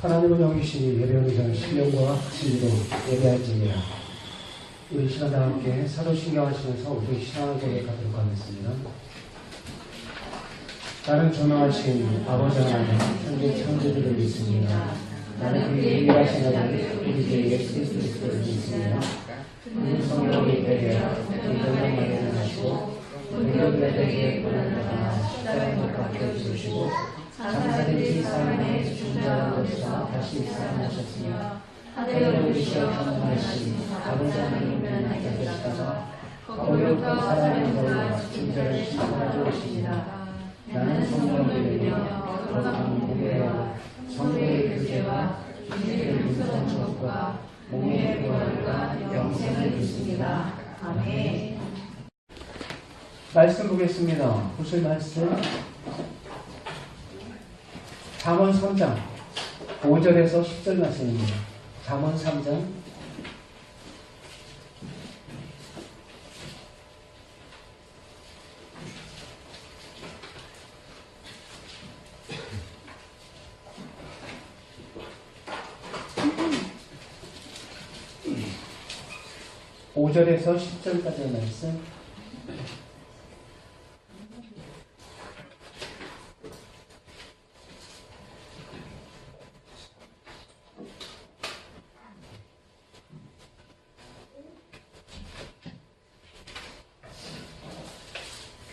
하나님은 영이시니 예배하는 자는 신령과 진리로 예배할지니라. 우리 시간 다 함께 사도신경 하시면서 우리 신앙을 고백하도록 하겠습니다. 나는 전능하신 아버지 하나님 천지 창조주를 믿습니다. 나는 그의 유일하신 아들 우리 주 예수 그리스도를 믿습니다. 그는 성령이 되려 성령만 일어나시고 우리들에게 고난을 십자가에 못 박혀 죽으시고 장사된 지 사람의 죽은 자가 되사 다시 살아나셨으며 하늘에 오르시어 경건하신 아버지 하나님을 하게 되시다가 거룩과 사랑의 걸로 죽은 자를 심판하러 오시니라. 나는 성령을 믿으며 거룩한 공회와 성령의 교제와 주님의 음성 축복과 몸의 부활과 영생을 믿습니다. 아멘. 말씀 보겠습니다. 보실 말씀 잠언 3장 5절에서 10절 말씀입니다. 잠언 3장 5절에서 10절까지의 말씀.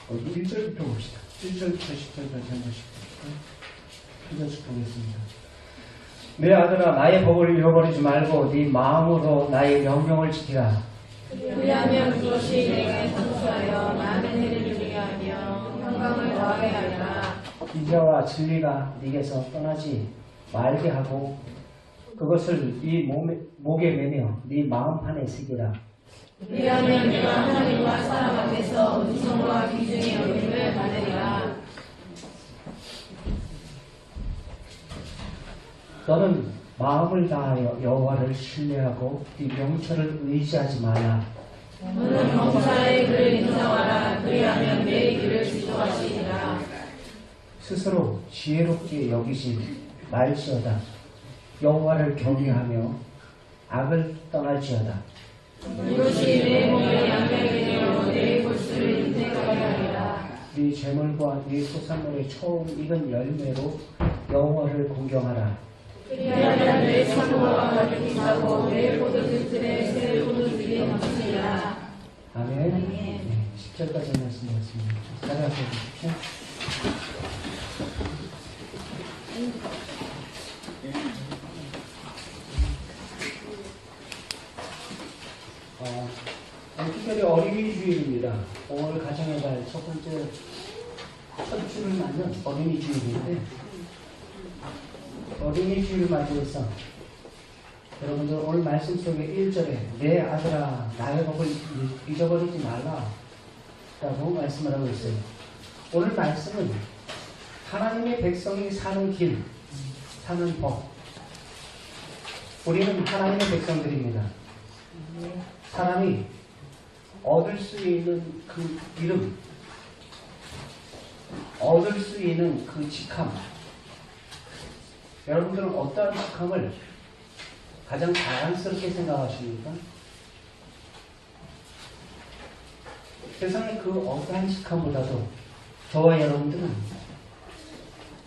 여기 1절부터 봅시다. 1절부터 10절까지 한 번씩 한 번씩 보겠습니다. 내 아들아 나의 법을 잃어버리지 말고 네 마음으로 나의 명령을 지키라. 그리하면 그것이 내게 성수하여 많은 해를 주게 하며 평강을 더하게 하리라. 인자와 진리가 네게서 떠나지 말게 하고 그것을 네 목에 매며 네 마음판에 새기라. 그리하면 내가 하나님과 사람 앞에서 은총과 귀중의 여김을 받으리라. 너는 마음을 다하여 여호와를 신뢰하고 네 명철을 의지하지 말라. 너는 범사의 그를 인정하라. 그리하면 내 길을 지도하시리라. 스스로 지혜롭게 여기지 말지어다. 여호와를 경외하며 악을 떠날지어다. 이것이 내 몸의 양면이 되어 내 골수를 인색하게 하리라. 네 재물과 네 소산물의 처음 익은 열매로 여호와를 공경하라. 그리하면 내 창고가 가득히 차고 내 포도즙들에 새 포도즙이 넘치리라. 아멘. 네, 10절까지 말씀드렸습니다. 따라서 보십시오. 특별히 어린이 주일입니다. 오늘 가정해갈 첫 주를 맞는 어린이 주일인데, 어린이 주일을 맞이해서 여러분들 오늘 말씀 속에 1절에 내 아들아 나의 법을 잊어버리지 말라 라고 말씀을 하고 있어요. 오늘 말씀은 하나님의 백성이 사는 길, 사는 법. 우리는 하나님의 백성들입니다. 사람이 얻을 수 있는 그 이름, 얻을 수 있는 그 직함. 여러분들은 어떠한 직함을 가장 자랑스럽게 생각하십니까? 세상의 그 어떠한 직함보다도 저와 여러분들은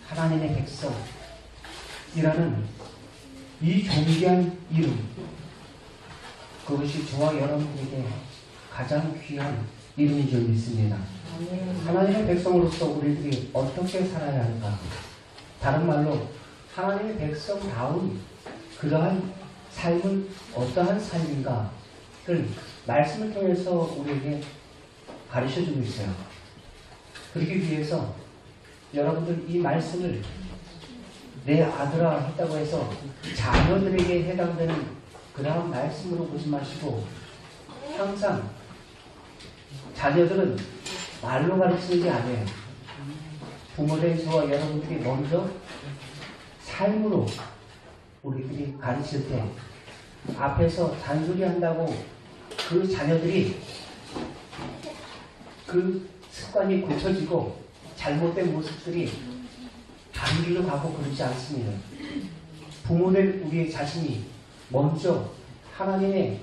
하나님의 백성이라는 이 존귀한 이름, 그것이 저와 여러분들에게 가장 귀한 이름인 줄 믿습니다. 하나님의 백성으로서 우리들이 어떻게 살아야 할까? 다른 말로 하나님의 백성다운 그러한 삶은 어떠한 삶인가를 말씀을 통해서 우리에게 가르쳐주고 있어요. 그러기 위해서 여러분들 이 말씀을 내 아들아 했다고 해서 자녀들에게 해당되는 그러한 말씀으로 보지 마시고 항상 자녀들은 말로 가르치는 게 아니에요. 부모된 저와 여러분들이 먼저 삶으로 우리들이 가르칠 때 앞에서 잔소리 한다고 그 자녀들이 그 습관이 고쳐지고 잘못된 모습들이 다른 길로 가고 그러지 않습니다. 부모된 우리 자신이 먼저 하나님의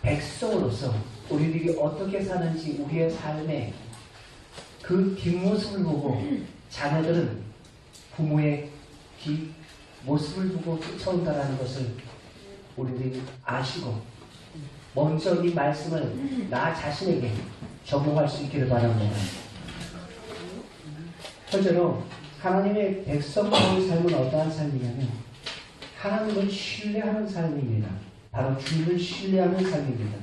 백성으로서 우리들이 어떻게 사는지 우리의 삶의 그 뒷모습을 보고 자녀들은 부모의 뒷모습을 보고 쫓아온다는 것을 우리들이 아시고 먼저 이 말씀을 나 자신에게 적용할 수 있기를 바랍니다. 첫째로 하나님의 백성과의 삶은 어떠한 삶이냐면 하나님을 신뢰하는 삶입니다. 바로 주님을 신뢰하는 삶입니다.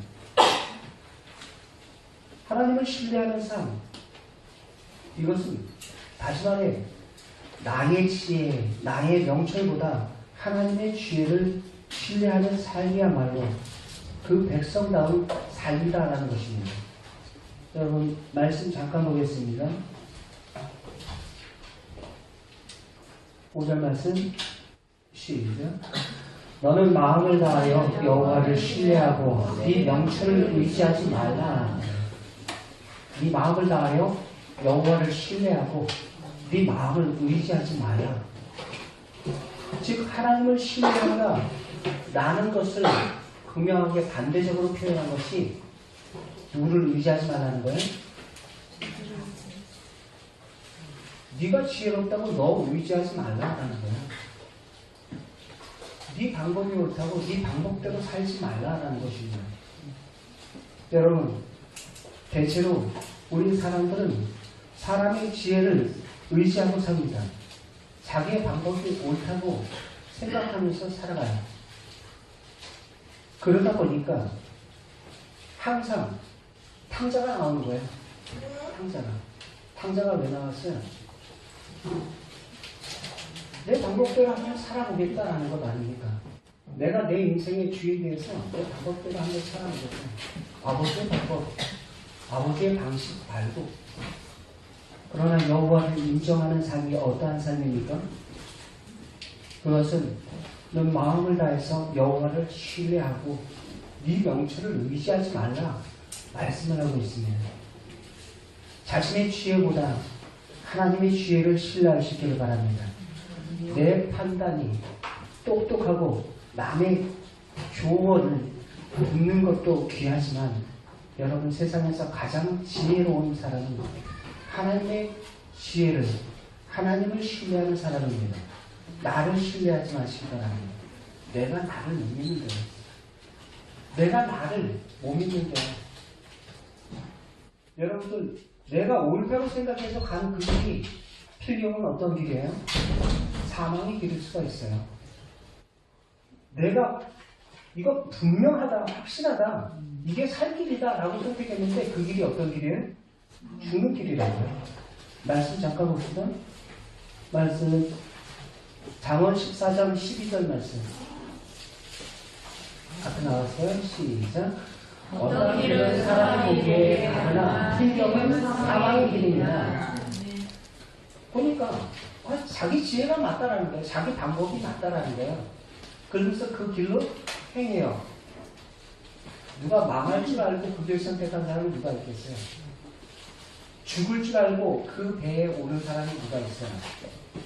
하나님을 신뢰하는 삶, 이것은 다시 말해 나의 지혜, 나의 명철보다 하나님의 지혜를 신뢰하는 삶이야말로 그 백성다운 삶이다라는 것입니다. 여러분 말씀 잠깐 보겠습니다. 5절 말씀 시작. 너는 마음을 다하여 여호와를 신뢰하고 네 명철을 의지하지 말라. 네 마음을 다하여 여호와를 신뢰하고 네 마음을 의지하지 말라. 즉 하나님을 신뢰한다 라는 것을 분명하게 반대적으로 표현한 것이 누구를 의지하지 말라는 거예요? 네가 지혜롭다고 너 의지하지 말라는 거예요. 네 방법이 옳다고 네 방법대로 살지 말라는 것입니다. 여러분, 대체로 우리 사람들은 사람의 지혜를 의지하고 삽니다. 자기의 방법이 옳다고 생각하면서 살아가요. 그러다 보니까 항상 탕자가 나오는 거예요. 탕자가 왜 나왔어요? 내 방법대로 한번 살아보겠다라는 것 아닙니까? 내가 내 인생의 주인이 돼서 내 방법대로 한번 살아보겠다. 아버지의 방법, 아버지의 방식 말고. 그러나 여호와를 인정하는 삶이 어떠한 삶입니까? 그것은 넌 마음을 다해서 여호와를 신뢰하고 네 명철을 의지하지 말라 말씀을 하고 있습니다. 자신의 지혜보다 하나님의 지혜를 신뢰하시기를 바랍니다. 내 판단이 똑똑하고 남의 조언을 듣는 것도 귀하지만 여러분 세상에서 가장 지혜로운 사람은 하나님의 지혜를 하나님을 신뢰하는 사람입니다. 나를 신뢰하지 마시기 바랍니다. 내가 나를 못 믿는데요. 내가 나를 못 믿는데요. 여러분들 내가 옳다고 생각해서 가는 그 길이 필경은 어떤 길이에요? 사망의 길일 수가 있어요. 내가 이거 분명하다, 확실하다, 이게 살 길이다 라고 선택했는데 그 길이 어떤 길이에요? 죽는 길이라고요. 말씀 잠깐 봅시다. 말씀은 잠언 14장 12절 말씀. 앞에 나왔어요. 시작. 어떤 길은 사람이 보기에 바르나 필경은 사망의 길입니다. 보니까 자기 지혜가 맞다라는 거예요. 자기 방법이 맞다라는 거예요. 그러면서 그 길로 행해요. 누가 망할 줄 알고 그 길 선택한 사람이 누가 있겠어요? 죽을 줄 알고 그 배에 오른 사람이 누가 있어요?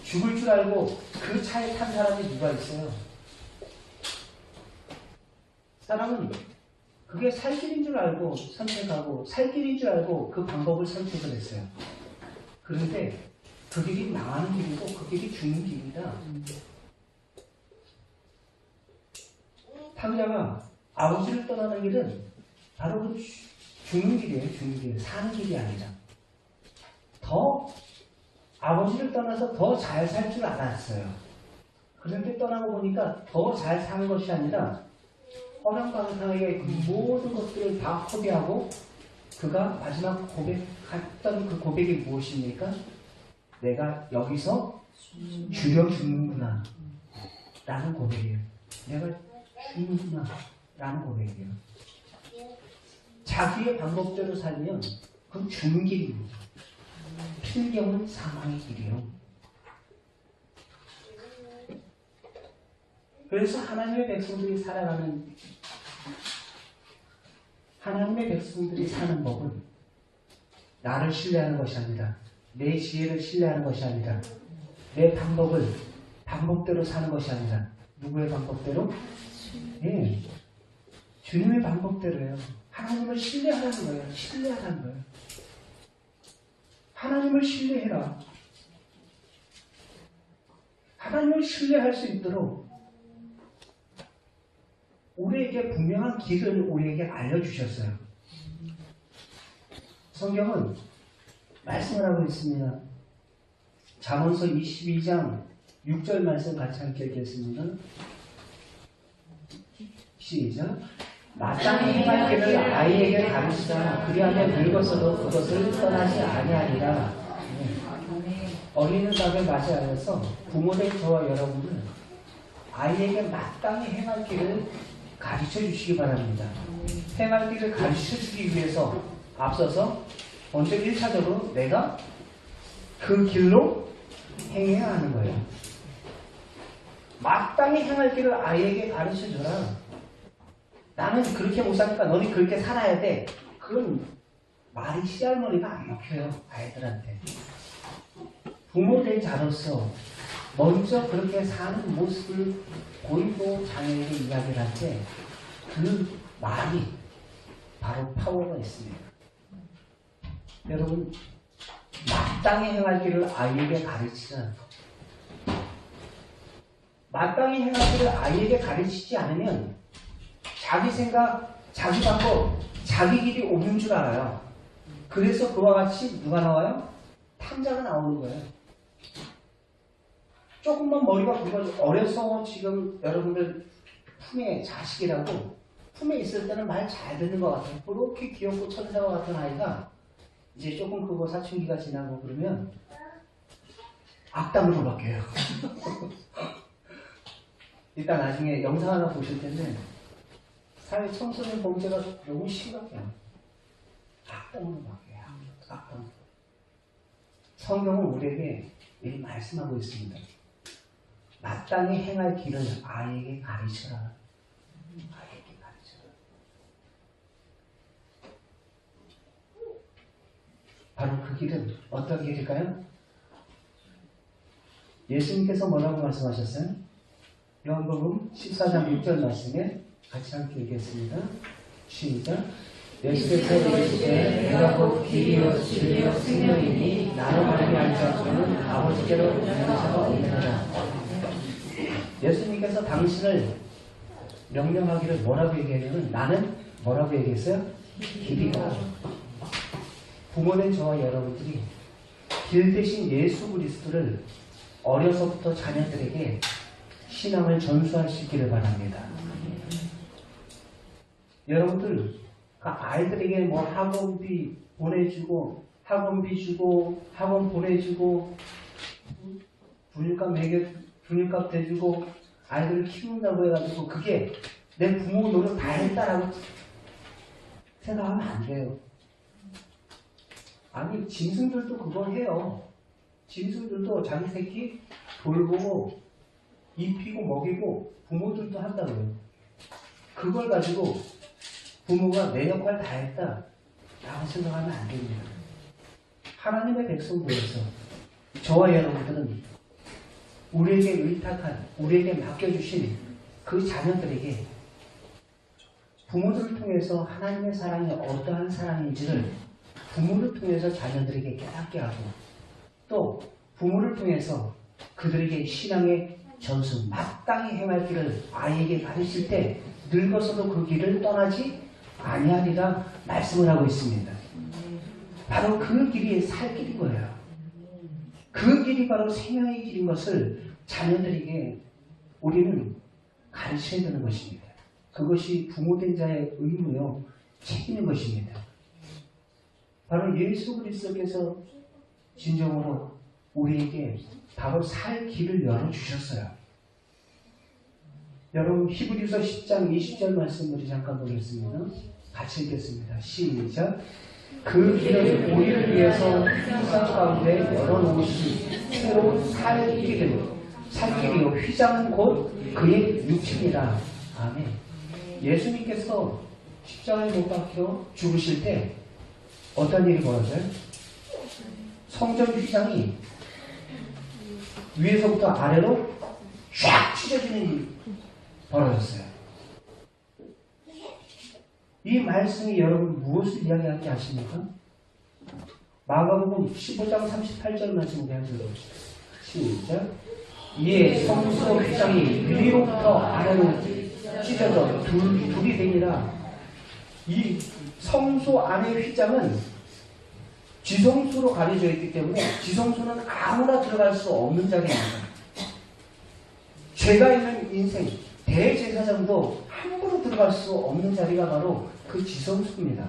죽을 줄 알고 그 차에 탄 사람이 누가 있어요? 사람은 그게 살 길인 줄 알고 선택하고 살 길인 줄 알고 그 방법을 선택을 했어요. 그런데 그 길이 망하는 길이고 그 길이 죽는 길이다. 탕자가 아버지를 떠나는 길은 바로 그 죽는 길이에요. 죽는 길. 사는 길이 아니라. 더 아버지를 떠나서 더 잘 살 줄 알았어요. 그런데 떠나고 보니까 더 잘 사는 것이 아니라 허랑방탕하게 그 모든 것들을 다 포기하고 그가 마지막 고백했던 그 고백이 무엇입니까? 내가 여기서 죽여 죽는구나 라는 고백이에요. 내가 죽는구나 라는 고백이에요. 자기의 방법대로 살면 그건 죽는 길입니다. 필경은 사망의 길이에요. 그래서 하나님의 백성들이 사는 법은 나를 신뢰하는 것이 아니라 내 지혜를 신뢰하는 것이 아니라 내 방법을 방법대로 사는 것이 아니라 누구의 방법대로? 예, 주님의 방법대로예요. 하나님을 신뢰하라는 거예요. 신뢰하라는 거예요. 하나님을 신뢰해라. 하나님을 신뢰할 수 있도록 우리에게 분명한 길을 우리에게 알려주셨어요. 성경은 말씀을 하고 있습니다. 잠언서 22장 6절 말씀 같이 함께 읽겠습니다. 시작. 마땅히 행할 길을 아이에게 가르치라. 그리하면 늙어서도 그것을 떠나지 아니하리라. 어린이 답에 맞이하여서 부모된 저와 여러분은 아이에게 마땅히 행할 길을 가르쳐 주시기 바랍니다. 행할 길을 가르쳐 주기 위해서 앞서서 먼저 1차적으로 내가 그 길로 행해야 하는 거예요. 마땅히 행할 길을 아이에게 가르쳐 줘라. 나는 그렇게 못 사니까 너는 그렇게 살아야 돼. 그건 말이 씨알머리가 안 먹혀요. 아이들한테. 부모된 자로서 먼저 그렇게 사는 모습을 보이고 자녀에게 이야기를 할 때 그 말이 바로 파워가 있습니다. 여러분, 마땅히 행할 길을 아이에게 가르치자. 마땅히 행할 길을 아이에게 가르치지 않으면 자기 생각, 자기 방법, 자기 길이 옳은 줄 알아요. 그래서 그와 같이 누가 나와요? 탕자가 나오는 거예요. 조금만 머리가 굵어져. 어려서 지금 여러분들 품에 자식이라고 품에 있을 때는 말 잘 듣는 것 같아요. 그렇게 귀엽고 천사와 같은 아이가 이제 조금 크고 사춘기가 지나고 그러면 악담으로 바뀌어요. 이따 나중에 영상 하나 보실 텐데 사회 청소년 범죄가 너무 심각해요. 악담으로 바뀌어요. 악담. 성경은 우리에게 이렇게 말씀하고 있습니다. 마땅히 행할 길을 아이에게 가르쳐라. 아이에게 가르쳐라. 바로 그 길은 어떤 길일까요? 예수님께서 뭐라고 말씀하셨어요? 요한복음 14장 6절 말씀에 같이 함께 읽겠습니다. 시작. 예수께서 이르시되 내가 곧 길이요 진리요 생명이니 나로 말미암지 않고는 아버지께로 오는 자가 없느니라. 예수님께서 당신을 명령하기를 뭐라고 얘기하냐면 나는 뭐라고 얘기했어요? 길이다. 부모된 저와 여러분들이 길 대신 예수 그리스도를 어려서부터 자녀들에게 신앙을 전수할 수 있기를 바랍니다. 여러분들 아이들에게 뭐 학원비 보내주고 학원비 주고 학원 보내주고 분유값 대주고 아이들을 키운다고 해가지고 그게 내 부모 노력 다 했다라고 생각하면 안 돼요. 아니 짐승들도 그걸 해요. 짐승들도 자기 새끼 돌보고 입히고 먹이고 부모들도 한다고요. 그걸 가지고 부모가 내 역할 다 했다 라고 생각하면 안 됩니다. 하나님의 백성들에서 저와 여러분들은 우리에게 의탁한, 우리에게 맡겨주신 그 자녀들에게 부모들을 통해서 하나님의 사랑이 어떠한 사랑인지를 부모를 통해서 자녀들에게 깨닫게 하고 또 부모를 통해서 그들에게 신앙의 전수, 마땅히 행할 길을 아이에게 가르칠 때 늙어서도 그 길을 떠나지 아니하리라 말씀을 하고 있습니다. 바로 그 길이 살 길인 거예요. 그 길이 바로 생명의 길인 것을 자녀들에게 우리는 가르쳐야 되는 것입니다. 그것이 부모된 자의 의무요 책임인 것입니다. 바로 예수 그리스도께서 진정으로 우리에게 바로 살 길을 열어주셨어요. 여러분 히브리서 10장 20절 말씀 우리 잠깐 보겠습니다. 같이 읽겠습니다. 시작. 그 길은 우리를 위해서 세상 가운데 열어놓으신 새로운 살 길이요 휘장은 곧 그의 육체이라. 아멘. 예수님께서 십자가에 못 박혀 죽으실 때 어떤 일이 벌어져요? 성전 휘장이 위에서부터 아래로 쫙 찢어지는 일이 벌어졌어요. 이 말씀이 여러분 무엇을 이야기하는지 아십니까? 마가복음 15장 38절 말씀 우리 한번 읽어봅시다. 시작. 이에 성소 휘장이 위로부터 아래로 찢어져 둘이 되니라. 이 성소 안의 휘장은 지성소로 가려져 있기 때문에 지성소는 아무나 들어갈 수 없는 자리입니다. 죄가 있는 인생, 대제사장도 함부로 들어갈 수 없는 자리가 바로 그 지성소입니다.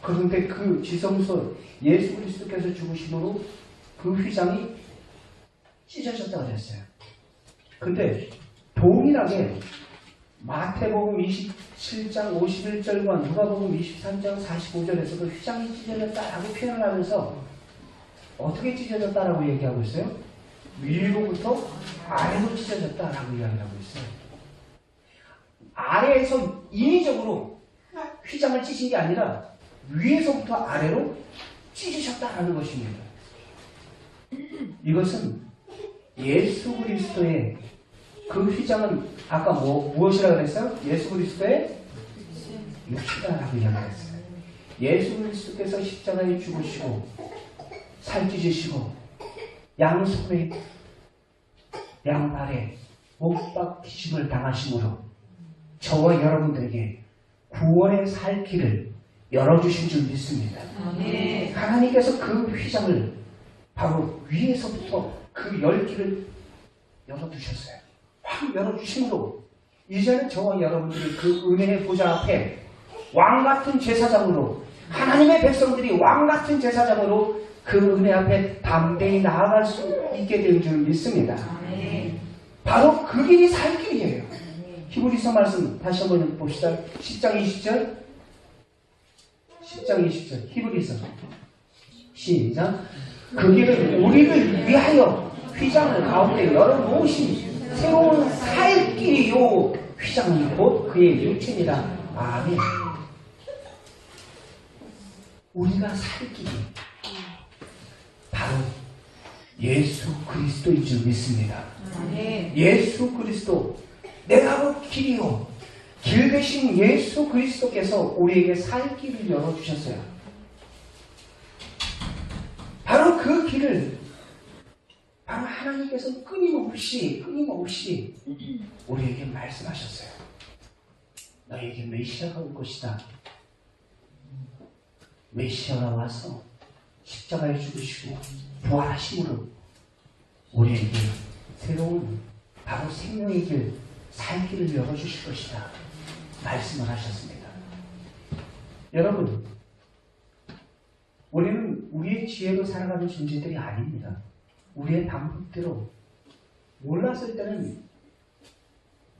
그런데 그 지성소, 예수 그리스도께서 죽으심으로 그 휘장이 찢어졌다고 그랬어요. 근데 동일하게 마태복음 27장 51절과 누가복음 23장 45절에서 그 휘장이 찢어졌다라고 표현을 하면서 어떻게 찢어졌다라고 얘기하고 있어요? 위로부터 아래로 찢어졌다라고 이야기하고 있어요. 아래에서 인위적으로 휘장을 찢은 게 아니라 위에서부터 아래로 찢으셨다라는 것입니다. 이것은 예수 그리스도의 그 휘장은 아까 무엇이라고 그랬어요? 예수 그리스도의 육체다라고 이야기했어요. 예수 그리스도께서 십자가에 죽으시고 살찌으시고 양손에 양발에 못 박히심을 당하심으로 저와 여러분들에게 구원의 살 길을 열어주신 줄 믿습니다. 하나님께서 그 휘장을 바로 위에서부터 그 열기를 열어두셨어요. 확 열어주심으로 이제는 저와 여러분들이 그 은혜의 보좌 앞에 왕같은 제사장으로 하나님의 백성들이 왕같은 제사장으로 그 은혜 앞에 담대히 나아갈 수 있게 된 줄 믿습니다. 바로 그 길이 살 길이에요. 히브리서 말씀 다시 한번 봅시다. 10장 20절 10장 20절 히브리서 시작. 그 길은 우리를 위하여 휘장을 가운데 열어놓으신 새로운 살 길이요 휘장이 곧 그의 육체니라. 아멘. 우리가 살 길이 바로 예수 그리스도인 줄 믿습니다. 예수 그리스도 내가 곧 길이요 길 대신 예수 그리스도께서 우리에게 살 길을 열어주셨어요. 바로 그 길을 바로 하나님께서 끊임없이 우리에게 말씀하셨어요. 너에게 메시아가 올 것이다. 메시아가 와서 십자가에 죽으시고 부활하심으로 우리에게 새로운 바로 생명의 길, 살 길을 열어주실 것이다. 말씀을 하셨습니다. 여러분, 우리는 우리의 지혜로 살아가는 존재들이 아닙니다. 우리의 방법대로 몰랐을 때는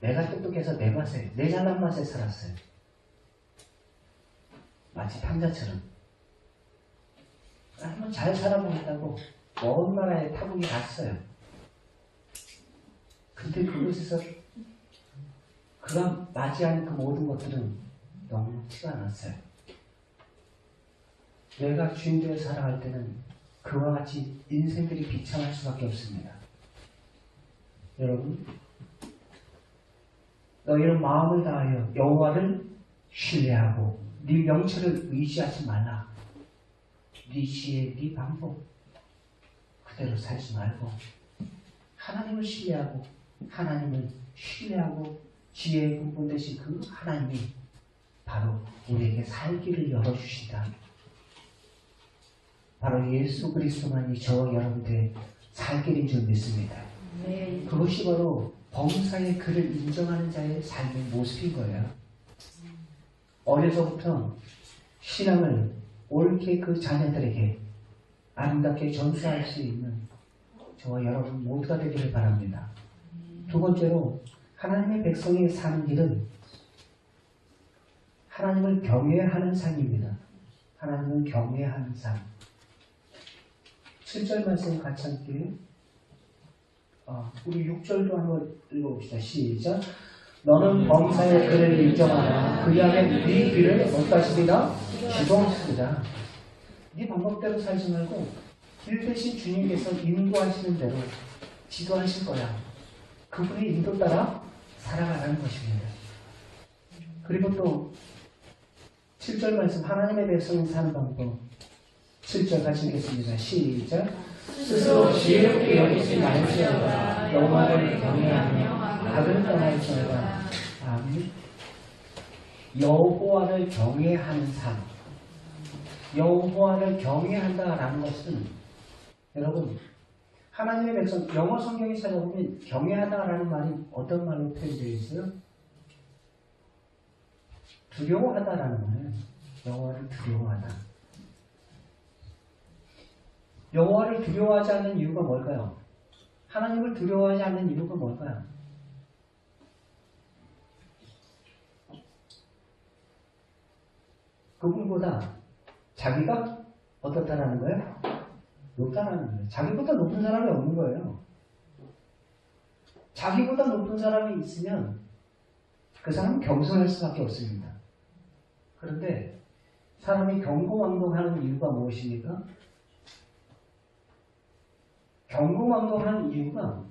내가 똑똑해서 내 맛에, 내 잘난 맛에 살았어요. 마치 탕자처럼. 한번 잘 살아보겠다고 먼 나라에 타국이 갔어요. 근데 그곳에서 그가 맞이하는 그 모든 것들은 너무 티가 났어요. 내가 주인되어 살아갈 때는 그와 같이 인생들이 비참할 수밖에 없습니다. 여러분, 너희는 마음을 다하여 여호와를 신뢰하고 네 명철을 의지하지 말라. 네 지혜, 네 방법 그대로 살지 말고 하나님을 신뢰하고 하나님을 신뢰하고 지혜의 근본 되신 그 하나님이 바로 우리에게 살 길을 열어주신다. 바로 예수 그리스도만이 저와 여러분들의 살 길인 줄 믿습니다. 그것이 바로 범사의 그를 인정하는 자의 삶의 모습인 거예요. 어려서부터 신앙을 옳게 그 자녀들에게 아름답게 전수할 수 있는 저와 여러분 모두가 되기를 바랍니다. 두 번째로 하나님의 백성이 사는 길은 하나님을 경외하는 삶입니다. 하나님을 경외하는 삶. 7절 말씀 같이 함께 우리 6절도 한번 읽어봅시다. 시작. 너는 범사의 그를 인정하라. 그 안에 네 귀를 어떠하시리라? 기도하시리라. 네 방법대로 살지 말고 길 대신 주님께서 인도하시는 대로 지도하실 거야. 그분의 인도 따라 살아가라는 것입니다. 그리고 또 7절 말씀 하나님의 백성이 사는 방법 7절 같이 읽겠습니다. 시작. 스스로 지혜롭게 여기지 말지어다 여호와를 경외하며 악을 떠날지어다. 아멘. 여호와를 경외하는 삶. 여호와를 경외한다라는 것은 여러분 하나님의 백성 영어 성경에 찾아보면 경외하다라는 말이 어떤 말로 표현되어 있어요? 두려워하다라는 말이에요. 여호와를 두려워하다. 여호와를 두려워하지 않는 이유가 뭘까요? 하나님을 두려워하지 않는 이유가 뭘까요? 그분보다 자기가 어떻다라는 거예요? 높다라는 거예요. 자기보다 높은 사람이 없는 거예요. 자기보다 높은 사람이 있으면 그 사람은 겸손할 수밖에 없습니다. 그런데 사람이 경고망동하는 이유가 무엇입니까? 경고망동하는 이유가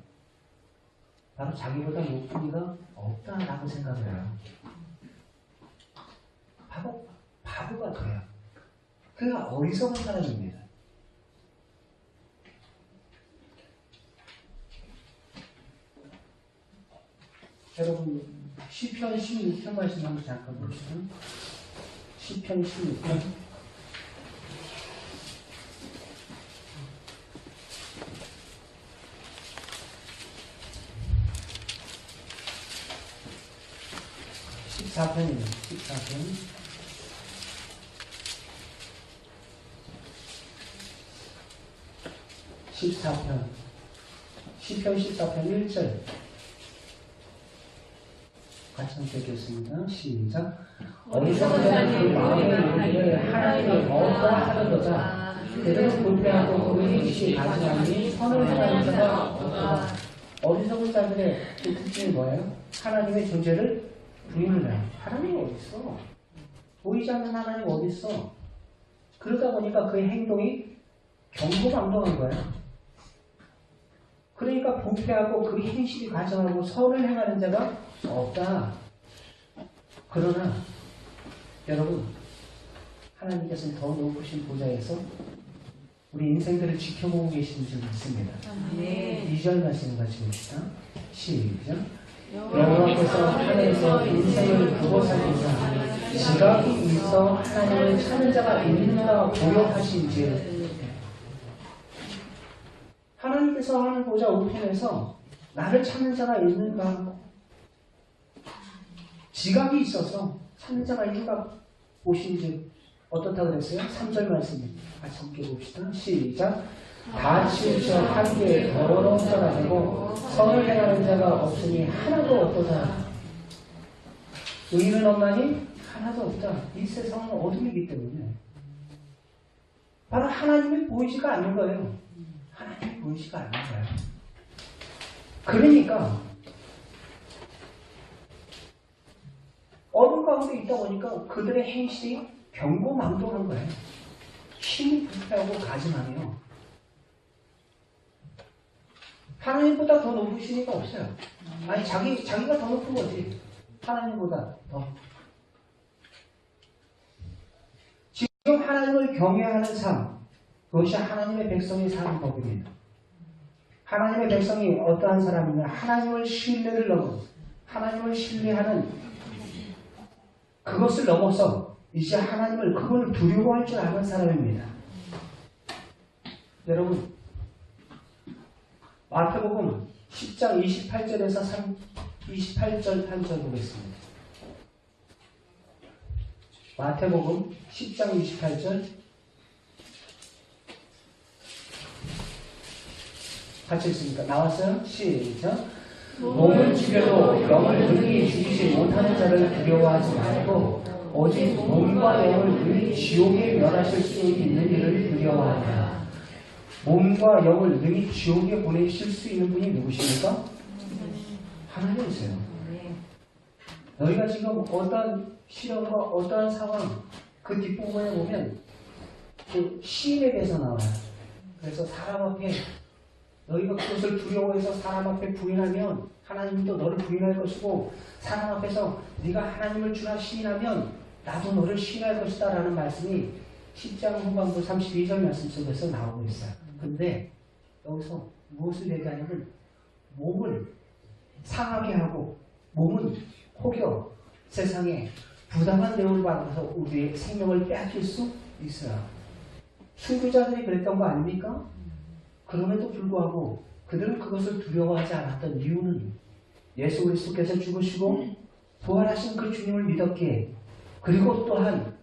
바로 자기보다 높은 이가 없다라고 생각을 해요. 바보가 돼요. 그가 어리석은 사람입니다. 여러분 시편 16편 말씀 한번 잠깐 봅시다. 시편 16편 14편입니다. 14편 14편 시편 14편 1절 같이 함께 읽겠습니다. 시작. 어리석은 자는 그 마음에 이르기를 하나님을 더욱더 하려거자 그들은 불패하고 그 행실이 가증하니 선을 행하는 자가 없도다. 어리석은 자들의 그 특징이 뭐예요? 하나님의 존재를 부인을 해요. 하나님이 어디 있어? 보이지 않는 하나님 어디 있어? 그러다 보니까 그의 행동이 경고망동한 거예요. 그러니까 부패하고 그 행실이 가증하고 선을 행하는 자가 없다. 그러나 여러분 하나님께서는 더 높으신 보좌에서 우리 인생들을 지켜보고 계시는 줄 믿습니다. 2절 말씀 같이 봅시다. 시작. 여호와께서 하늘에서 인생을 두고 살리사 지각이 있어 하나님을 찾는 자가 있는가 보여하신지. 하나님께서 하늘 보좌 우편에서 나를 찾는 자가 있는가? 지각이 있어서 찾는 자가 있는가 보신지 어떻다 그랬어요? 3절 말씀 같이 함께 봅시다. 시작. 다 치우쳐 함께 더러운 자가 되고 선을 행하는 자가 없으니 하나도 없도다. 의인은 없나니 하나도 없다. 이 세상은 어둠이기 때문에 바로 하나님이 보이지가 않는 거예요. 하나님이 보이지가 않는 거예요. 그러니까 어둠 가운데 있다 보니까 그들의 행실이 경고망동한 거예요. 힘이 불패하고 가증하며 하나님보다 더 높으시니까 없어요. 아니 자기가 더 높은 거지. 하나님보다 더. 지금 하나님을 경외하는 삶, 그것이 하나님의 백성이 사는 법입니다. 하나님의 백성이 어떠한 사람이냐? 하나님을 신뢰를 넘어 하나님을 신뢰하는 그것을 넘어서 이제 하나님을 그분을 두려워할 줄 아는 사람입니다. 여러분 마태복음 10장 28절에서 28절 한 절 보겠습니다. 마태복음 10장 28절 같이 읽습니까? 나왔어요? 시작. 몸을 죽여도 영을 능히 죽이지 못하는 자를 두려워하지 말고 오직 몸과 영을 능히 지옥에 멸하실 수 있는 이를 두려워하라. 몸과 영을 능히 지옥에 보내실 수 있는 분이 누구십니까? 하나님이세요. 너희가 지금 어떠한 시련과 어떠한 상황 그 뒷부분에 보면 그 시인에 대해서 나와요. 그래서 사람 앞에 너희가 그것을 두려워해서 사람 앞에 부인하면 하나님도 너를 부인할 것이고 사람 앞에서 네가 하나님을 주라 시인하면 나도 너를 시인할 것이다 라는 말씀이 10장 후반부 32절 말씀 속에서 나오고 있어요. 근데 여기서 무엇을 얘기하냐면 몸을 상하게 하고 몸은 혹여 세상에 부당한 대우를 받아서 우리의 생명을 빼앗길 수 있어요. 순교자들이 그랬던 거 아닙니까? 그럼에도 불구하고 그들은 그것을 두려워하지 않았던 이유는 예수 그리스도께서 죽으시고 부활하신 그 주님을 믿었기에 그리고 또한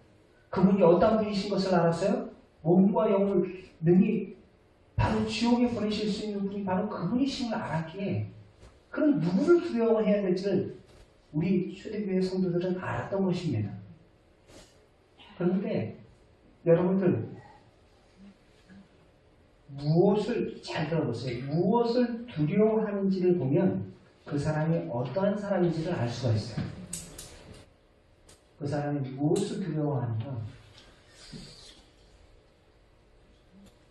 그분이 어떤 분이신 것을 알았어요? 몸과 영을 능히 바로 지옥에 보내실 수 있는 분이 바로 그분이심을 알았기에 그럼 누구를 두려워해야 될지를 우리 초대교회 성도들은 알았던 것입니다. 그런데 여러분들 무엇을 잘 들어보세요. 무엇을 두려워하는지를 보면 그 사람이 어떠한 사람인지를 알 수가 있어요. 그 사람이 무엇을 두려워하는가?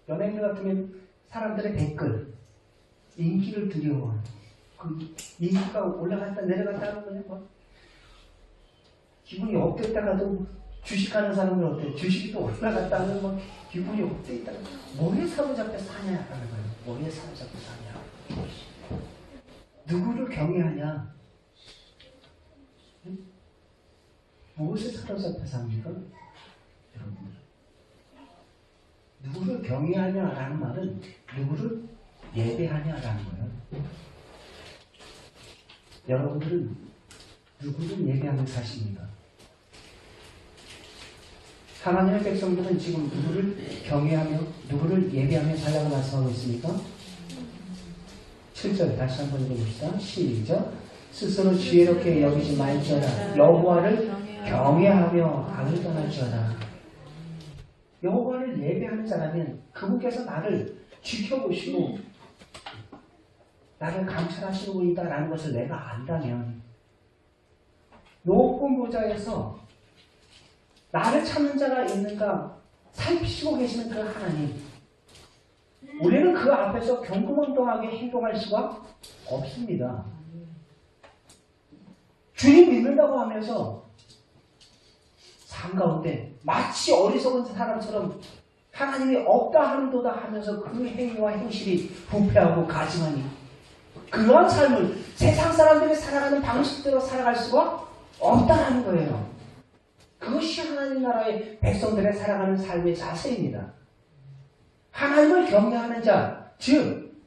연예인들 같으면 사람들의 댓글, 인기를 두려워하는 그 인기가 올라갔다 내려갔다 하는 거냐? 뭐. 기분이 업됐다가도 주식하는 사람들 어때? 주식이 또 올라갔다 하면 뭐 기분이 업돼 있다가 뭐에 사로잡혀 사냐 하는 거예요. 뭐에 사로잡혀 사냐? 누구를 경외하냐? 응? 무엇에 사로잡혀 삽니까? 여러분, 누구를 경외하냐라는 말은 누구를 예배하냐라는 거예요. 여러분들은 누구를 예배하며 사십니까? 하나님의 백성들은 지금 누구를 경외하며 누구를 예배하며 살라고 말씀하고 있습니까? 7절 다시 한번 읽어봅시다. 시작. 스스로 지혜롭게 여기지 말지어다. 여호와를 경외하며 악을 떠날지어다. 여호와를 예배하는 자라면 그분께서 나를 지켜보시고 나를 감찰하시는 분이다라는 것을 내가 안다면 높은 보좌에서 나를 찾는 자가 있는가 살피시고 계시는 그 하나님, 우리는 그 앞에서 경고망동하게 행동할 수가 없습니다. 주님 믿는다고 하면서 삶 가운데 마치 어리석은 사람처럼 하나님이 없다 하는도다 하면서 그 행위와 행실이 부패하고 가증하니 그러한 삶을 세상 사람들이 살아가는 방식대로 살아갈 수가 없다는 거예요. 그것이 하나님 나라의 백성들의 살아가는 삶의 자세입니다. 하나님을 경외하는 자, 즉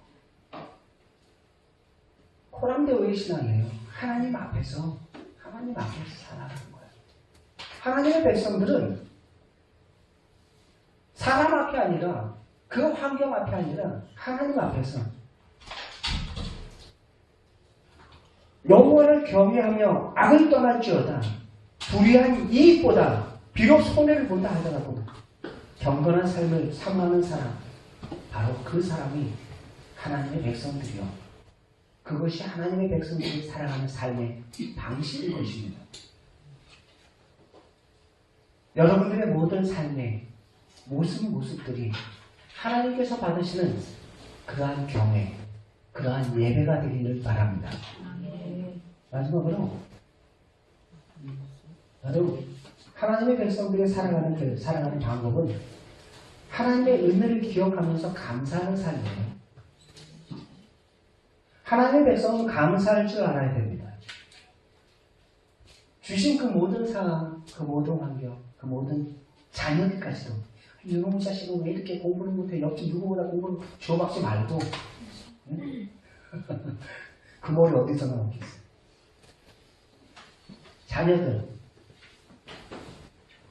코람데오의 신앙이에요. 하나님 앞에서 살아가는 거예요. 하나님의 백성들은 사람 앞이 아니라 그 환경 앞이 아니라 하나님 앞에서 여호와를 경외하며 악을 떠날지어다. 불의한 이익보다 비록 손해를 본다 하더라도 경건한 삶을 삼하는 사람, 바로 그 사람이 하나님의 백성들이요. 그것이 하나님의 백성들이 살아가는 삶의 방식인 것입니다. 여러분들의 모든 삶의 모습들이 하나님께서 받으시는 그러한 경외, 그러한 예배가 되기를 바랍니다. 마지막으로 여러분, 하나님의 백성들이 살아가는 방법은 하나님의 은혜를 기억하면서 감사하는 삶이에요. 하나님의 백성은 감사할 줄 알아야 됩니다. 주신 그 모든 상황, 그 모든 환경, 그 모든 자녀들까지도 이놈 자식은 왜 이렇게 공부를 못해? 옆집 누구보다 공부를 주워박지 말고 응? 그 머리 어디서 나오겠어? 자녀들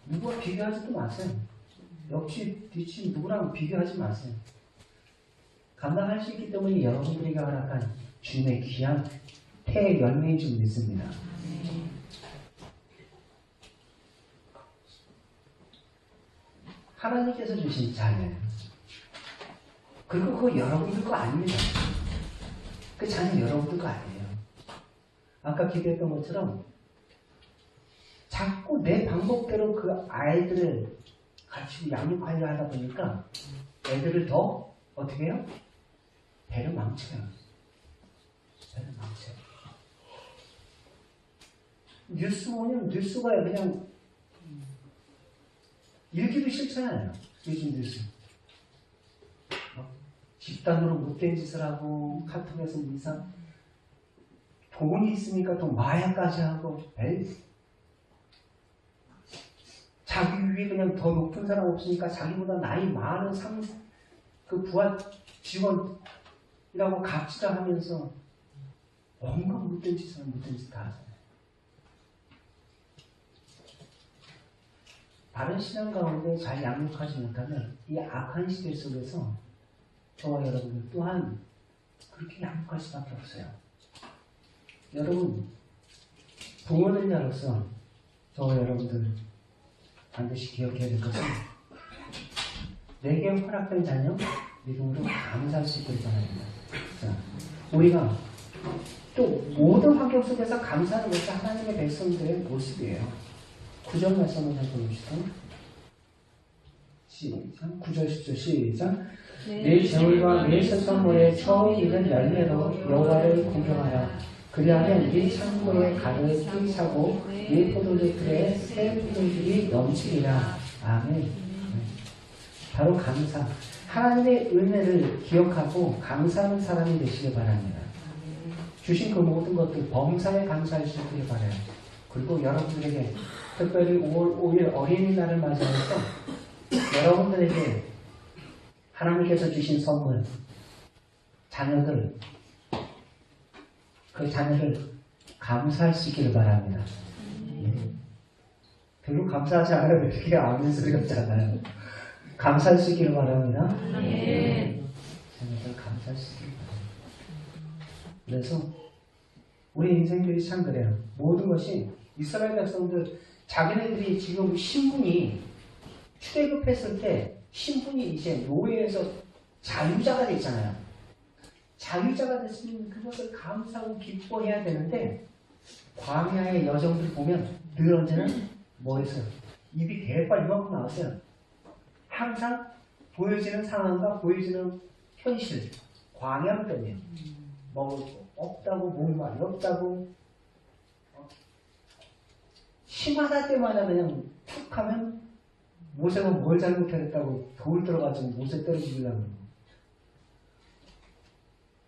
누구와 비교하지도 마세요. 옆집, 뒷집 누구랑 비교하지 마세요. 감당할 수 있기 때문에 여러분들에게 허락한 주님의 귀한 태의 열매인 줄 믿습니다. 하나님께서 주신 자녀, 그리고 그거 여러분들 거 아닙니다. 그 자녀 여러분들 거 아니에요. 아까 기대했던 것처럼 자꾸 내 방법대로 그 아이들을 가르치고 양육하려 하다 보니까 애들을 더 어떻게 해요? 배를 망쳐요. 배를 망쳐요. 뉴스 보면 뉴스가 그냥 읽기도 싫잖아요. 요즘 뉴스. 집단으로 못된 짓을 하고 카톡에서 이상 돈이 있으니까 또 마약까지 하고 에이. 자기 위에 그냥 더 높은 사람 없으니까 자기보다 나이 많은 그 부하 직원이라고 갑질하면서 온갖 못된 짓을 못된 짓 다 하잖아요. 바른 신앙 가운데 잘 양육하지 못하면 이 악한 시대 속에서 저와 여러분들 또한 그렇게 양육할 수밖에 없어요. 여러분, 부모는 자로서 저와 여러분들 반드시 기억해야 될 것은 내게 허락된 자녀 믿음으로 감사할 수 있기를 바랍니다. 자, 우리가 또 모든 환경 속에서 감사하는 것이 하나님의 백성들의 모습이에요. 9절 말씀을 잘 보여주시죠. 시작. 9절 10절 시작. 내 재물과 내 선물에 처음 있는 열매로 여호와를 공경하라. 그리하면 네 창고에 가득히 차고 네 포도들에 새 포도들이 넘치리라. 아멘. 바로 감사. 하나님의 은혜를 기억하고 감사하는 사람이 되시길 바랍니다. 주신 그 모든 것들 범사에 감사하시길 바라요. 그리고 여러분들에게 특별히 5월 5일 어린이날을 맞이해서 여러분들에게 하나님께서 주신 선물, 자녀들, 그 자녀를 감사할 수 있기를 바랍니다. 별로 감사하지 않아요. 이렇게 아무 소리 없잖아요. 감사할 수 있기를 바랍니다. 자녀들 감사할 수 있기를 바랍니다. 그래서 우리 인생들이 참 그래요. 모든 것이 이스라엘 백성들 자기네들이 지금 신분이 출애굽했을 때 신분이 이제 노예에서 자유자가 됐잖아요. 자유자가 됐으면 그것을 감사하고 기뻐해야 되는데 광야의 여정들 보면 늘 언제나 뭐 했어요? 입이 대빨 이만큼 나왔어요. 항상 보여지는 상황과 보여지는 현실, 광야 때문에 먹을 거 없다고, 목말이 없다고, 심하다 때마다 그냥 툭 하면 모세가 뭘 잘못했다고 돌 들어가지고 모세 때려 죽이려고.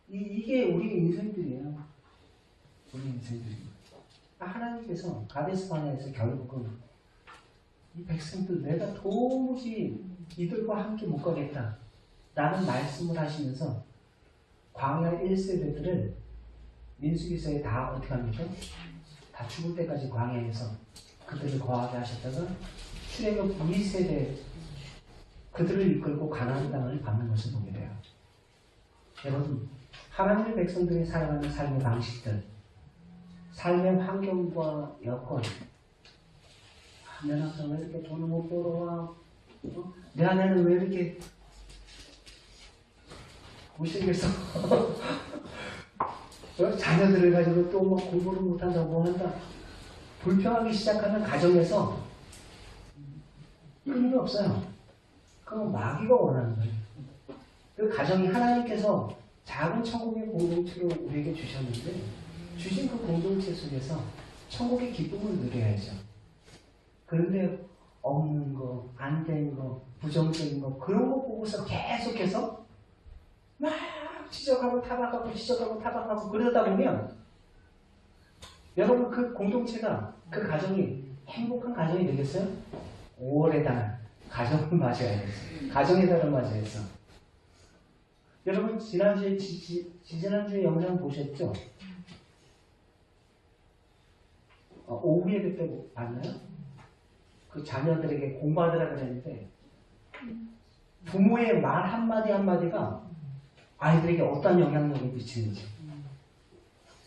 이게 우리 인생들이에요. 우리 인생들이. 하나님께서 가데스 바네아에서 결국은 이 백성들 내가 도무지 이들과 함께 못 가겠다 라는 말씀을 하시면서 광야 1세대들을 민수기서에 다 어떻게 합니까? 다 죽을 때까지 광야에서 그들을 거하게 하셨다가 출애굽 2세대 그들을 이끌고 가나안 땅을 밟는 것을 보게 돼요. 여러분, 하나님의 백성들이 살아가는 삶의 방식들, 삶의 환경과 여건, 내 남편 왜 이렇게 돈을 못 벌어와? 내 아내는 왜 이렇게 못생겼어? 자녀들을 가지고 또 뭐 공부를 못한다, 뭐 한다. 불평하기 시작하는 가정에서 의미 없어요. 그건 마귀가 원하는 거예요. 그 가정이 하나님께서 작은 천국의 공동체로 우리에게 주셨는데 주신 그 공동체 속에서 천국의 기쁨을 누려야죠. 그런데 없는 거, 안 된 거, 부정적인 거 그런 거 보고서 계속해서 막 지적하고 타박하고 지적하고 타박하고 그러다 보면 여러분 그 공동체가 그 가정이 행복한 가정이 되겠어요? 5월의 달 가정을 맞이해야겠어요. 가정의 달을 맞이해서 여러분 지난주에 지난주에 영상 보셨죠? 오후 예배 때 봤나요? 그 자녀들에게 공부하더라 그랬는데 부모의 말 한마디 한마디가 아이들에게 어떤 영향력을 미치는지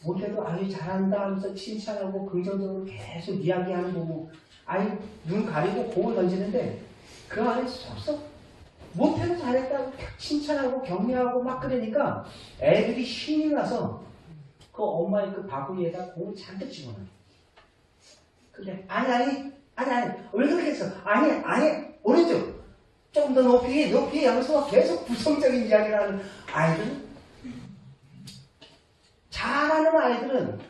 못해도 아이 잘한다 하면서 칭찬하고 긍정적으로 계속 이야기하는 거고 아이 눈 가리고 공을 던지는데 그 안에 쏙쏙 못해도 잘했다고 칭찬하고 격려하고 막 그러니까 애들이 힘이 나서 그 엄마의 그 바구니에다 공을 잔뜩 집어넣어요. 근데 아니 왜 그렇게 했어? 아니 오른쪽 좀 더 높이 하면서 계속 부정적인 이야기를 하는 아이들은 잘하는 아이들은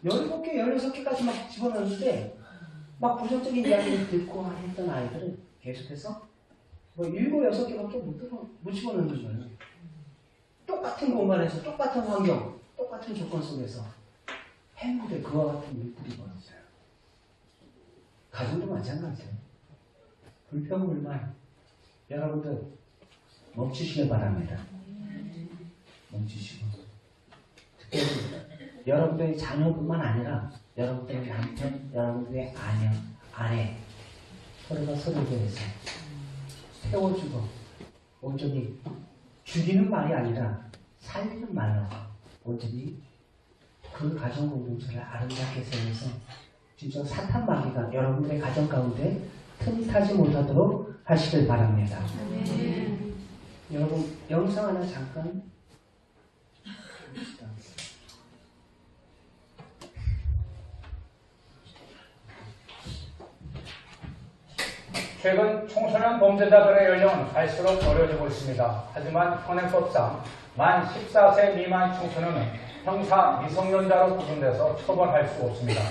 17개, 16개까지 막 집어넣는데 막 부정적인 이야기를 듣고 했던 아이들은 계속해서 뭐 7, 6개밖에 못 집어넣는 거예요. 똑같은 공간에서 똑같은 환경, 똑같은 조건 속에서 했는데 그와 같은 일들이 벌어져요. 가정도 마찬가지예요. 불평불만 여러분들 멈추시길 바랍니다. 멈추시고 특별히 여러분들의 자녀뿐만 아니라 여러분들의 남편, 여러분들의 아내 서로가 서로에 대해서 세워주고 온전히 죽이는 말이 아니라 살리는 말로 온전히 그 가정 공동체를 아름답게 세워서 진짜 사탄 마귀가 여러분들의 가정 가운데 틈타지 못하도록 하시길 바랍니다. 여러분 영상 하나 잠깐 봅시다. 최근 청소년 범죄자들의 연령은 갈수록 어려지고 있습니다. 하지만 현행법상 만 14세 미만 청소년은 형사 미성년자로 구분돼서 처벌할 수 없습니다.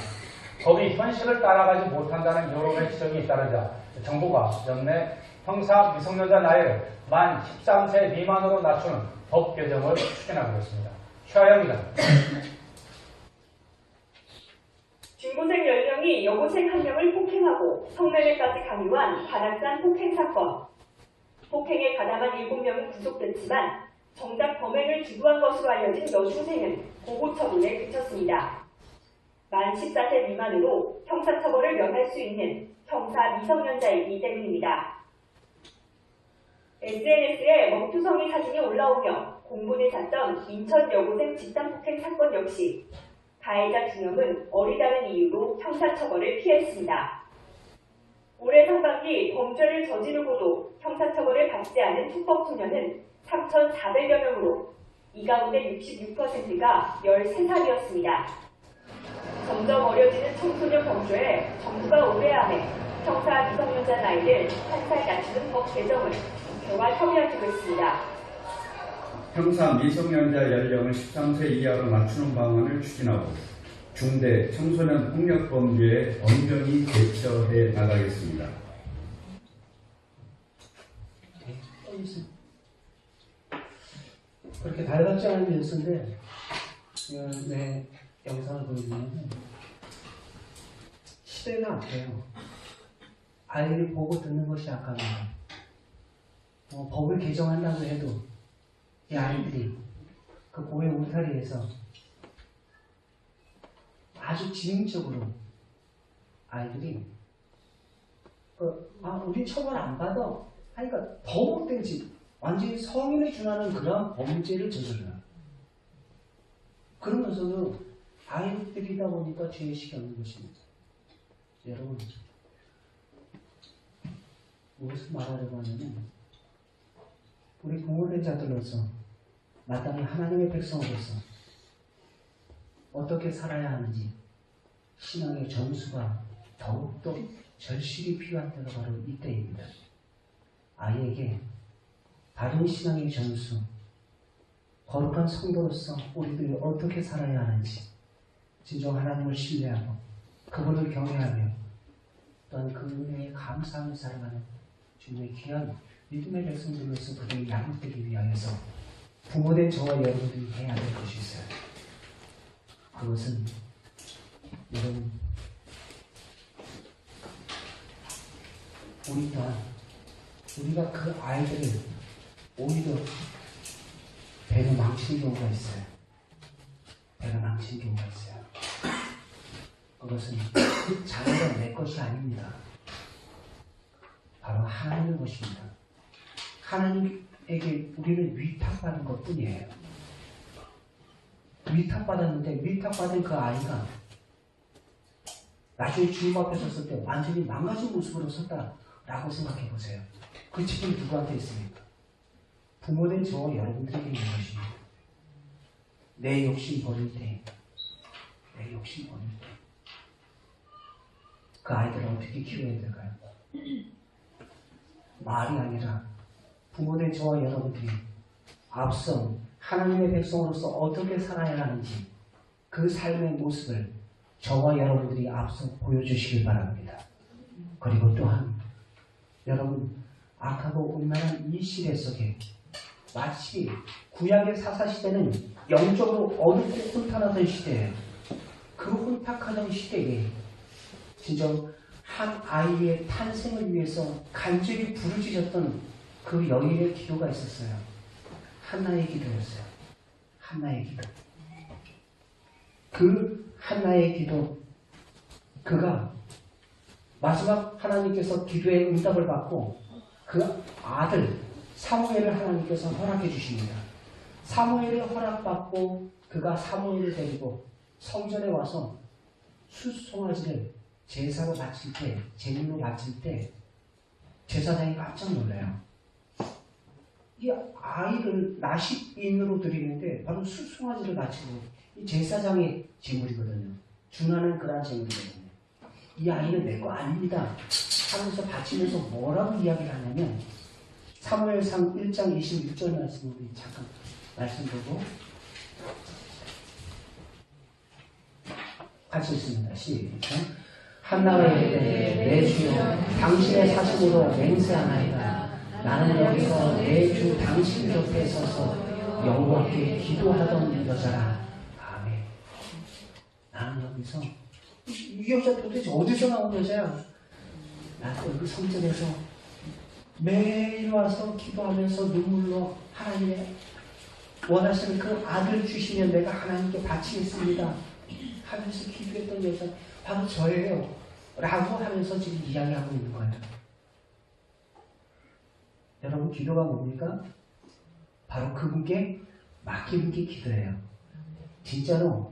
법이 현실을 따라가지 못한다는 여론의 지적이 잇따르자 정부가 연내 형사 미성년자 나이를 만 13세 미만으로 낮추는 법 개정을 추진하기로 했습니다. 최하영 기자. 중고생 연령이 여고생 한 명을 폭행하고 성매매까지 강요한 관악산 폭행 사건. 폭행에 가담한 7명은 구속됐지만 정작 범행을 주도한 것으로 알려진 여중생은 보고 처분에 그쳤습니다. 만 14세 미만으로 형사처벌을 면할 수 있는 형사 미성년자이기 때문입니다. SNS에 먹투성이 사진이 올라오며 공분을 샀던 인천 여고생 집단폭행 사건 역시 가해자 2명은 어리다는 이유로 형사처벌을 피했습니다. 올해 상반기 범죄를 저지르고도 형사처벌을 받지 않은 투법 소년은 3,400여 명으로 이 가운데 66%가 13살이었습니다. 점점 어려지는 청소년 범죄에 정부가 올해 안에 형사 미성년자 나이를 1살 낮추는 법 개정을 국회와 협의하기로 했습니다. 형사 미성년자 연령을 13세 이하로 낮추는 방안을 추진하고 중대 청소년 폭력 범죄에 엄정히 대처해 나가겠습니다. 그렇게 달갑지 않은 뉴스인데 내 영상을 보여주면 시대가 앞에요. 아이들이 보고 듣는 것이 아깝니다. 법을 개정한다고 해도 이 아이들이 그 고의 울타리에서 아주 지능적으로 아이들이 우리 처벌 안 받아 하니까 더 못된 짓, 완전히 성인에 준하는 그런 범죄를 저질러요. 그러면서도 아이들이다 보니까 죄의식이 없는 것입니다. 여러분, 무엇을 말하려고 하냐면 우리 부모된 자들로서 마땅히 하나님의 백성으로서 어떻게 살아야 하는지 신앙의 점수가 더욱더 절실히 필요한 때가 바로 이때입니다. 아이에게 바른 신앙의 점수, 거룩한 성도로서 우리들이 어떻게 살아야 하는지 진정 하나님을 신뢰하고 그분을 경외하며 또한 그 은혜에 감사하며 살아가는 주님의 귀한 믿음의 백성들로서 그들이 양육되기 위하여서 부모된 저와 여러분들이 해야 될 것이 있어요. 그것은 여러분 우리가 그 아이들을 오히려 배로 망치는 경우가 있어요. 배로 망치는 경우가 있어요. 그것은 자녀가 내 것이 아닙니다. 바로 하나님의 것입니다. 하나님에게 우리는 위탁받은 것 뿐이에요. 위탁받았는데 위탁받은 그 아이가 나중에 주님 앞에 섰을 때 완전히 망가진 모습으로 섰다라고 생각해 보세요. 그 책임이 누구한테 있습니까? 부모된 저와 여러분들에게 있는 것입니다. 내 욕심 버릴 때, 그 아이들을 어떻게 키워야 될까요? 말이 아니라 부모된 저와 여러분들이 앞서 하나님의 백성으로서 어떻게 살아야 하는지 그 삶의 모습을 저와 여러분들이 앞서 보여주시길 바랍니다. 그리고 또한 여러분 악하고 음란한 이 시대 속에 마치 구약의 사사시대는 영적으로 어둡고 혼탁하던 시대예요. 그 혼탁하던 시대에 진짜 한 아이의 탄생을 위해서 간절히 부르짖었던 그 여인의 기도가 있었어요. 한나의 기도였어요. 한나의 기도. 그 한나의 기도, 그가 마지막 하나님께서 기도의 응답을 받고 그 아들 사무엘을 하나님께서 허락해 주십니다. 사무엘을 허락받고 그가 사무엘을 데리고 성전에 와서 숫송아지를 제사로 바칠 때, 제물로 바칠 때 제사장이 깜짝 놀라요. 이 아이를 나십인으로 드리는데 바로 숫송아지를 바치고 이 제사장의 제물이거든요. 준하는 그러한 제물이거든요. 이 아이는 내 거 아닙니다 하면서 바치면서 뭐라고 이야기를 하냐면 사무엘상 1장 26절 말씀 우리 잠깐 말씀 보고 같이 읽습니다. 시작. 한나가 이르되 내 주여 당신의 사심으로 맹세하나이다. 나는 여기서 내 주 당신 곁에 서서 여호와께 기도하던 여자라. 아멘. 나는 여기서 이 여자 도대체 어디서 나온 여자야? 나도 여기 성전에서 매일 와서 기도하면서 눈물로 하나님의 원하시는 그 아들 주시면 내가 하나님께 바치겠습니다 하면서 기도했던 여자 바로 저예요 라고 하면서 지금 이야기하고 있는 거예요. 여러분 기도가 뭡니까? 바로 그분께 맡기는 게 기도예요. 진짜로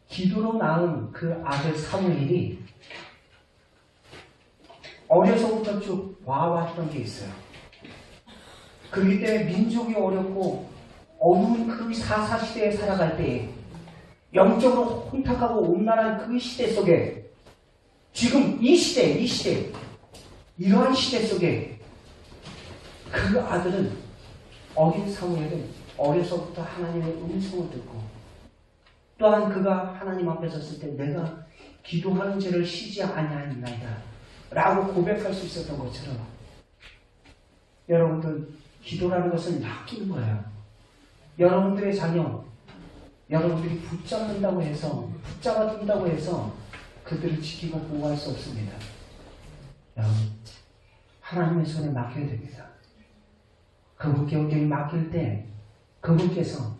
기도로 낳은 그 아들 사무엘이 어려서부터 쭉 와왔던 게 있어요. 그렇기 때문에 민족이 어렵고 어두운 그 사사시대에 살아갈 때에 영적으로 혼탁하고 온난한 그 시대 속에 지금 이 시대 이러한 시대 속에 그 아들은 어린 사무엘은 어려서부터 하나님의 음성을 듣고 또한 그가 하나님 앞에 섰을 때 내가 기도하는 죄를 쉬지 아니하나이다 라고 고백할 수 있었던 것처럼 여러분들 기도라는 것은 맡기는 거예요. 여러분들의 자녀 여러분들이 붙잡는다고 해서 붙잡아둔다고 해서 그들을 지키고 보호할 수 없습니다. 여러분 하나님의 손에 맡겨야 됩니다. 그분께 온전히 맡길 때 그분께서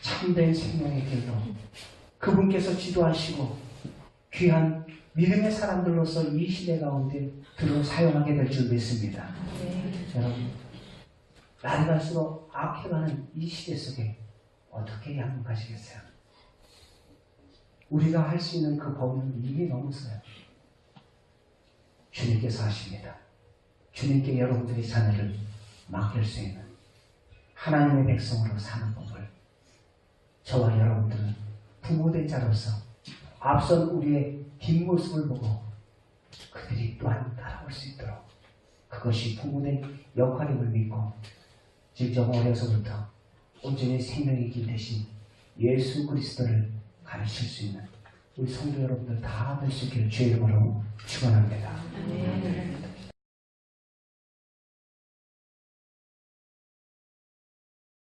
참된 생명의 길로 그분께서 지도하시고 귀한 믿음의 사람들로서 이 시대 가운데 들어 사용하게 될 줄 믿습니다. 여러분 날이 갈수록 악해가는 이 시대 속에 어떻게 양육하시겠어요? 우리가 할 수 있는 그 범위는 이미 넘었어요. 주님께서 하십니다. 주님께 여러분들의 자녀를 맡길 수 있는 하나님의 백성으로 사는 법을 저와 여러분들은 부모된 자로서 앞선 우리의 뒷모습을 보고 그들이 또한 따라올 수 있도록 그것이 부모된 역할임을 믿고 직접 어려서부터 온전히 생명의 길 대신 예수 그리스도를 가르칠 수 있는 우리 성도 여러분들 다 될 수 있기를 주의 이름으로 축원합니다.